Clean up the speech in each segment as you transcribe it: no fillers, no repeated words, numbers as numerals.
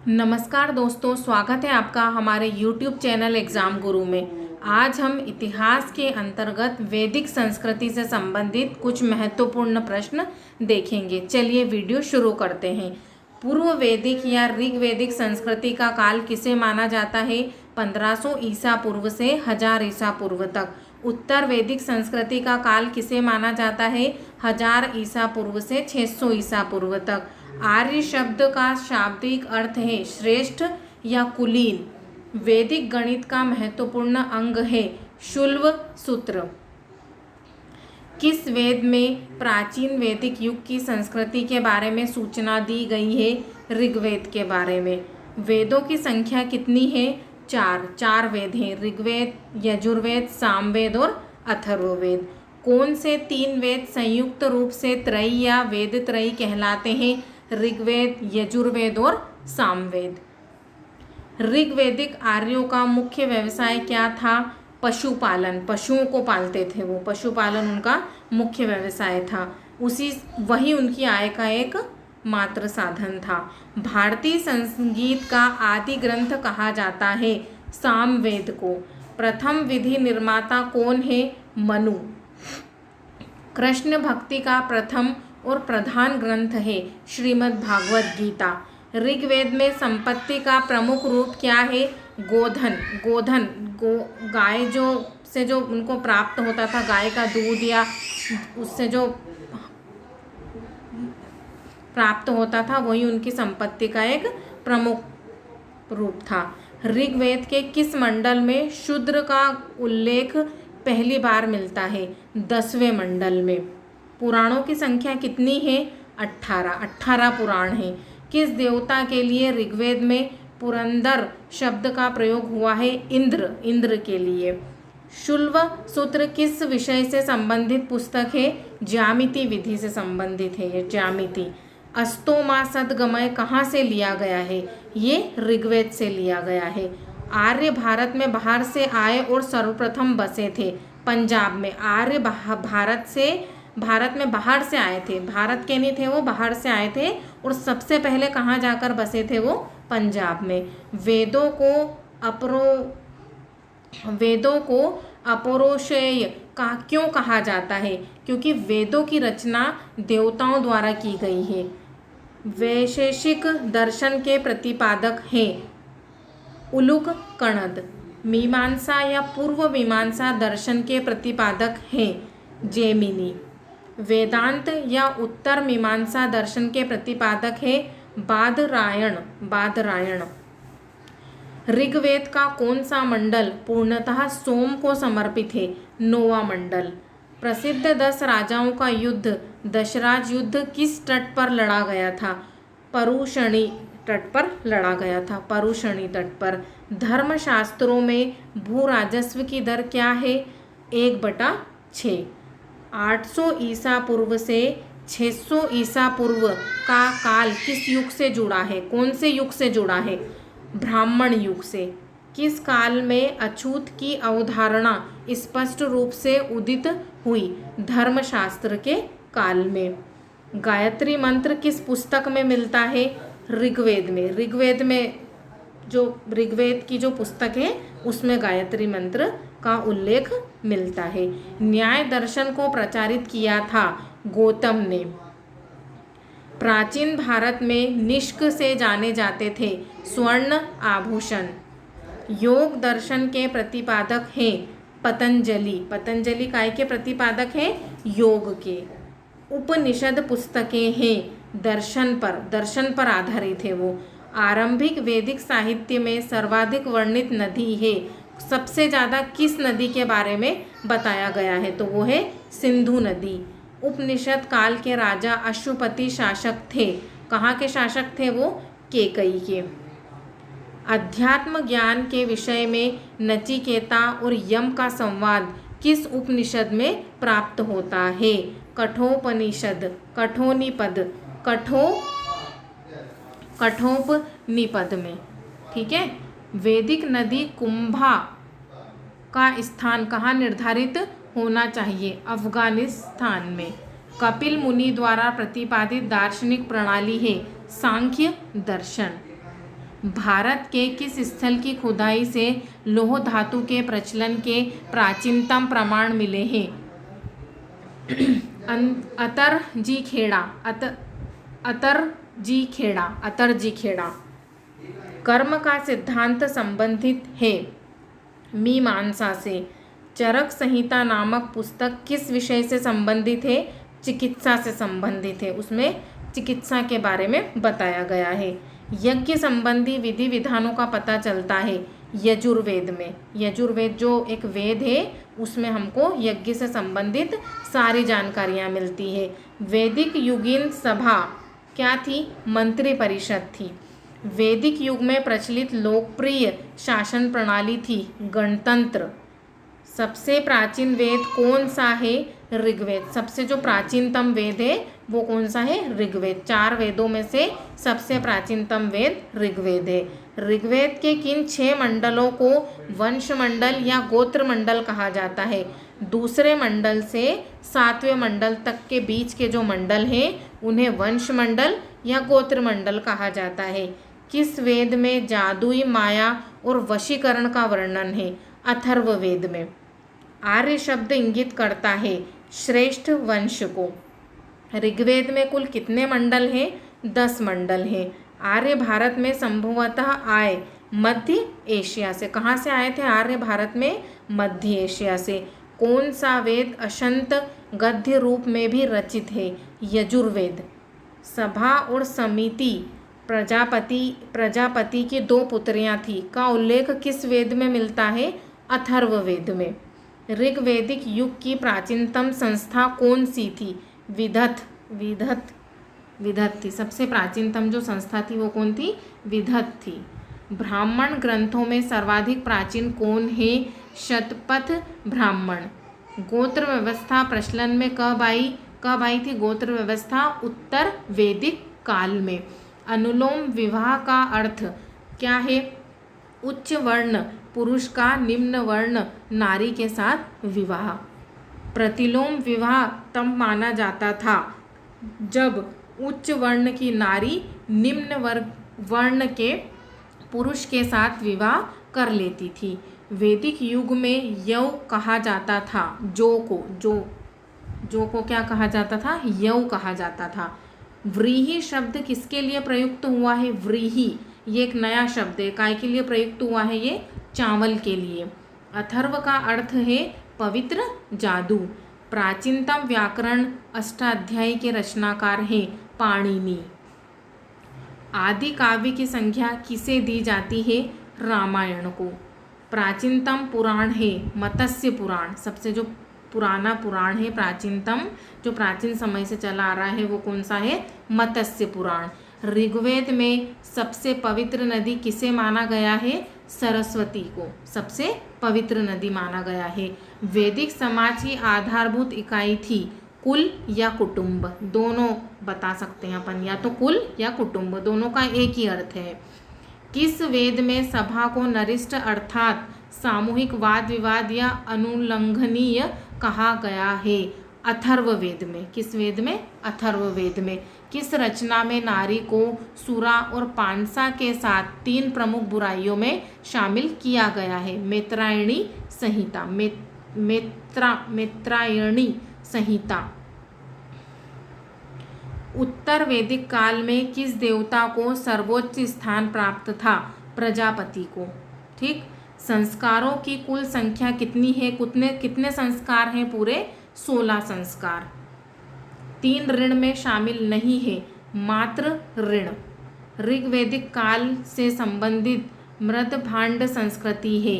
नमस्कार दोस्तों, स्वागत है आपका हमारे YouTube चैनल एग्ज़ाम गुरु में। आज हम इतिहास के अंतर्गत वैदिक संस्कृति से संबंधित कुछ महत्वपूर्ण प्रश्न देखेंगे। चलिए वीडियो शुरू करते हैं। पूर्व वैदिक या ऋग्वैदिक संस्कृति का काल किसे माना जाता है? 1500 ईसा पूर्व से 1000 ईसा पूर्व तक। उत्तर वैदिक संस्कृति का काल किसे माना जाता है? 1000 ईसा पूर्व से 600 ईसा पूर्व तक। आर्य शब्द का शाब्दिक अर्थ है श्रेष्ठ या कुलीन। वैदिक गणित का महत्वपूर्ण अंग है शुल्ब सूत्र। किस वेद में प्राचीन वैदिक युग की संस्कृति के बारे में सूचना दी गई है? ऋग्वेद के बारे में। वेदों की संख्या कितनी है? चार वेद हैं, ऋग्वेद, यजुर्वेद, सामवेद और अथर्ववेद। कौन से 3 वेद संयुक्त रूप से त्रयी या वेद त्रयी कहलाते हैं? ऋग्वेद, यजुर्वेद और सामवेद। ऋग्वैदिक आर्यों का मुख्य व्यवसाय क्या था? पशुपालन, पशुओं को पालते थे वो, पशुपालन उनका मुख्य व्यवसाय था। वही उनकी आय का एक मात्र साधन था। भारतीय संगीत का आदि ग्रंथ कहा जाता है सामवेद को। प्रथम विधि निर्माता कौन है? मनु। कृष्ण भक्ति का प्रथम और प्रधान ग्रंथ है श्रीमद् भागवत गीता। ऋग्वेद में संपत्ति का प्रमुख रूप क्या है? गोधन। गाय जो उनको प्राप्त होता था, गाय का दूध या उससे जो प्राप्त होता था, वही उनकी संपत्ति का एक प्रमुख रूप था। ऋग्वेद के किस मंडल में शूद्र का उल्लेख पहली बार मिलता है? 10वें मंडल में। पुराणों की संख्या कितनी है? 18 पुराण हैं। किस देवता के लिए ऋग्वेद में पुरंदर शब्द का प्रयोग हुआ है? इंद्र के लिए। शुल्ब सूत्र किस विषय से संबंधित पुस्तक है? ज्यामिति विधि से संबंधित है ये ज्यामिति। अस्तोमा सदगमय कहाँ से लिया गया है? ये ऋग्वेद से लिया गया है। आर्य भारत में बाहर से आए और सर्वप्रथम बसे थे पंजाब में। आर्य भारत में बाहर से आए थे, भारत के नहीं थे वो, बाहर से आए थे और सबसे पहले कहाँ जाकर बसे थे वो? पंजाब में। वेदों को अपौरुषेय का क्यों कहा जाता है? क्योंकि वेदों की रचना देवताओं द्वारा की गई है। वैशेषिक दर्शन के प्रतिपादक हैं उलूक कणद। मीमांसा या पूर्व मीमांसा दर्शन के प्रतिपादक हैं जैमिनी। वेदांत या उत्तर मीमांसा दर्शन के प्रतिपादक है बादरायण। ऋग्वेद का कौन सा मंडल पूर्णतः सोम को समर्पित है? 9वां मंडल। प्रसिद्ध 10 राजाओं का युद्ध दशराज युद्ध किस तट पर लड़ा गया था? परुषणी तट पर लड़ा गया था, परुषणी तट पर। धर्मशास्त्रों में भू राजस्व की दर क्या है? 1/6। 800 ईसा पूर्व से 600 ईसा पूर्व का काल किस युग से जुड़ा है? कौन से युग से जुड़ा है? ब्राह्मण युग से। किस काल में अछूत की अवधारणा स्पष्ट रूप से उदित हुई? धर्मशास्त्र के काल में। गायत्री मंत्र किस पुस्तक में मिलता है? ऋग्वेद में। ऋग्वेद की जो पुस्तक है उसमें गायत्री मंत्र का उल्लेख मिलता है। न्याय दर्शन को प्रचारित किया था गौतम ने। प्राचीन भारत में निष्क से जाने जाते थे स्वर्ण आभूषण। योग दर्शन के प्रतिपादक हैं पतंजलि काय के प्रतिपादक हैं? योग के। उपनिषद पुस्तकें हैं दर्शन पर आधारित है वो। आरंभिक वैदिक साहित्य में सर्वाधिक वर्णित नदी है, सबसे ज़्यादा किस नदी के बारे में बताया गया है? तो वो है सिंधु नदी। उपनिषद काल के राजा अश्वपति शासक थे। कहाँ के शासक थे वो? केकई के। अध्यात्म ज्ञान के विषय में नचिकेता और यम का संवाद किस उपनिषद में प्राप्त होता है? कठोपनिषद, कठोपनिषद में। ठीक है। वैदिक नदी कुंभा का स्थान कहाँ निर्धारित होना चाहिए? अफगानिस्तान में। कपिल मुनि द्वारा प्रतिपादित दार्शनिक प्रणाली है सांख्य दर्शन। भारत के किस स्थल की खुदाई से लौह धातु के प्रचलन के प्राचीनतम प्रमाण मिले हैं? अतरजी खेड़ा। कर्म का सिद्धांत संबंधित है मीमांसा से। चरक संहिता नामक पुस्तक किस विषय से संबंधित है? चिकित्सा से संबंधित है। उसमें चिकित्सा के बारे में बताया गया है। यज्ञ संबंधी विधि विधानों का पता चलता है यजुर्वेद में। यजुर्वेद जो एक वेद है उसमें हमको यज्ञ से संबंधित सारी जानकारियाँ मिलती है। वैदिक युगीन सभा क्या थी? मंत्री परिषद थी। वैदिक युग में प्रचलित लोकप्रिय शासन प्रणाली थी गणतंत्र। सबसे प्राचीन वेद कौन सा है? ऋग्वेद। सबसे जो प्राचीनतम वेद है वो कौन सा है? ऋग्वेद। 4 वेदों में से सबसे प्राचीनतम वेद ऋग्वेद है। ऋग्वेद के किन 6 मंडलों को वंश मंडल या गोत्र मंडल कहा जाता है? दूसरे मंडल से 7वें मंडल तक के बीच के जो मंडल हैं उन्हें वंश मंडल या गोत्र मंडल कहा जाता है। किस वेद में जादुई माया और वशीकरण का वर्णन है? अथर्ववेद में। आर्य शब्द इंगित करता है श्रेष्ठ वंश को। ऋग्वेद में कुल कितने मंडल हैं? 10 मंडल हैं। आर्य भारत में संभवतः आए मध्य एशिया से। कहाँ से आए थे आर्य भारत में? मध्य एशिया से। कौन सा वेद अशंत गद्य रूप में भी रचित है? यजुर्वेद। सभा और समिति प्रजापति की 2 पुत्रियां थी का उल्लेख किस वेद में मिलता है? अथर्ववेद में। ऋग्वैदिक युग की प्राचीनतम संस्था कौन सी थी? विदत थी। सबसे प्राचीनतम जो संस्था थी वो कौन थी? विदत थी। ब्राह्मण ग्रंथों में सर्वाधिक प्राचीन कौन है? शतपथ ब्राह्मण। गोत्र व्यवस्था प्रचलन में कब आई थी गोत्र व्यवस्था? उत्तर वैदिक काल में। अनुलोम विवाह का अर्थ क्या है? उच्च वर्ण पुरुष का निम्न वर्ण नारी के साथ विवाह। प्रतिलोम विवाह तब माना जाता था जब उच्च वर्ण की नारी निम्न वर्ण के पुरुष के साथ विवाह कर लेती थी। वैदिक युग में यौ कहा जाता था जो को क्या कहा जाता था? यौ कहा जाता था। व्रीहि शब्द किसके लिए प्रयुक्त हुआ है? व्रीहि ये एक नया शब्द है। काय के लिए प्रयुक्त हुआ है? ये चावल के लिए। अथर्व का अर्थ है पवित्र जादू। प्राचीनतम व्याकरण अष्टाध्यायी के रचनाकार हैं पाणिनि। आदि काव्य की संज्ञा किसे दी जाती है? रामायण को। प्राचीनतम पुराण है मत्स्य पुराण। सबसे जो पुराना पुराण है प्राचीनतम जो प्राचीन समय से चला आ रहा है वो कौन सा है? मत्स्य पुराण। ऋग्वेद में सबसे पवित्र नदी किसे माना गया है? सरस्वती को सबसे पवित्र नदी माना गया है। वैदिक समाज की आधारभूत इकाई थी कुल या कुटुंब? दोनों बता सकते हैं अपन, या तो कुल या कुटुंब, दोनों का एक ही अर्थ है। किस वेद में सभा को नरिष्ठ अर्थात सामूहिक वाद विवाद या अनुल्लंघनीय कहा गया है? अथर्ववेद में। किस वेद में? अथर्ववेद में। किस रचना में नारी को सुरा और पानसा के साथ 3 प्रमुख बुराइयों में शामिल किया गया है? मैत्रायणी संहिता। मैत्रायणी संहिता। उत्तर वैदिक काल में किस देवता को सर्वोच्च स्थान प्राप्त था? प्रजापति को। ठीक। संस्कारों की कुल संख्या कितनी है? कितने संस्कार हैं? पूरे 16 संस्कार। 3 ऋण में शामिल नहीं है मात्र ऋण। ऋग्वैदिक काल से संबंधित मृद भांड संस्कृति है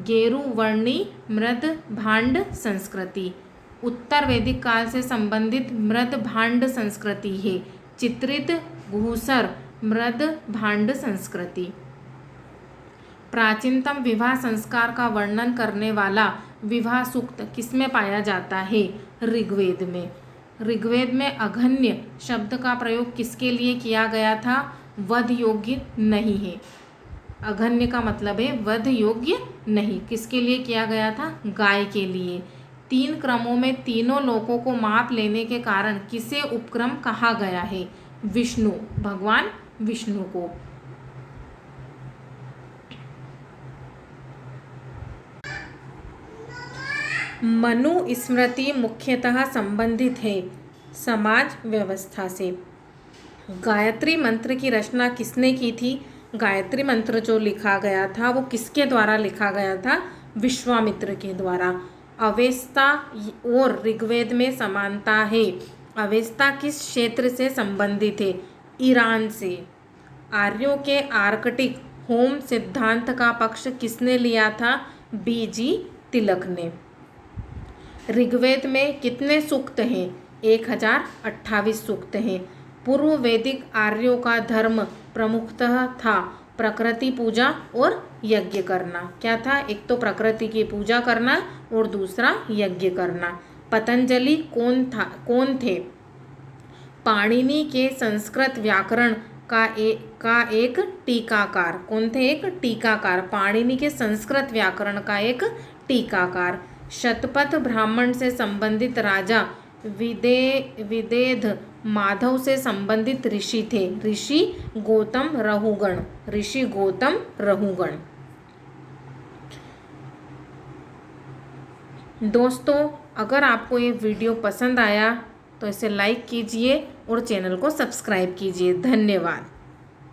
गेरुवर्णी मृद भांड संस्कृति। उत्तर वैदिक काल से संबंधित मृद भांड संस्कृति है चित्रित घूसर मृद भांड संस्कृति। प्राचीनतम विवाह संस्कार का वर्णन करने वाला विवाह सूक्त किसमें पाया जाता है? ऋग्वेद में। ऋग्वेद में अघन्य शब्द का प्रयोग किसके लिए किया गया था? वध योग्य नहीं है। अघन्य का मतलब है वध योग्य नहीं। किसके लिए किया गया था? गाय के लिए। 3 क्रमों में तीनों लोकों को माप लेने के कारण किसे उपक्रम कहा गया है? विष्णु, भगवान विष्णु को। मनुस्मृति मुख्यतः संबंधित है समाज व्यवस्था से। गायत्री मंत्र की रचना किसने की थी? गायत्री मंत्र जो लिखा गया था वो किसके द्वारा लिखा गया था? विश्वामित्र के द्वारा। अवेस्ता और ऋग्वेद में समानता है। अवेस्ता किस क्षेत्र से संबंधित है? ईरान से। आर्यों के आर्कटिक होम सिद्धांत का पक्ष किसने लिया था? बीजी तिलक ने। ऋग्वेद में कितने सूक्त हैं? 1028 सूक्त हैं। पूर्व वैदिक आर्यों का धर्म प्रमुखतः था प्रकृति पूजा और यज्ञ करना। क्या था? एक तो प्रकृति की पूजा करना और दूसरा यज्ञ करना। पतंजलि कौन थे? पाणिनि के संस्कृत व्याकरण का एक टीकाकार। कौन थे? एक टीकाकार। पाणिनि के संस्कृत व्याकरण का एक टीकाकार। शतपथ ब्राह्मण से संबंधित राजा विदेध माधव से संबंधित ऋषि थे। ऋषि गौतम रहुगण। ऋषि गौतम रहुगण। दोस्तों, अगर आपको ये वीडियो पसंद आया तो इसे लाइक कीजिए और चैनल को सब्सक्राइब कीजिए। धन्यवाद।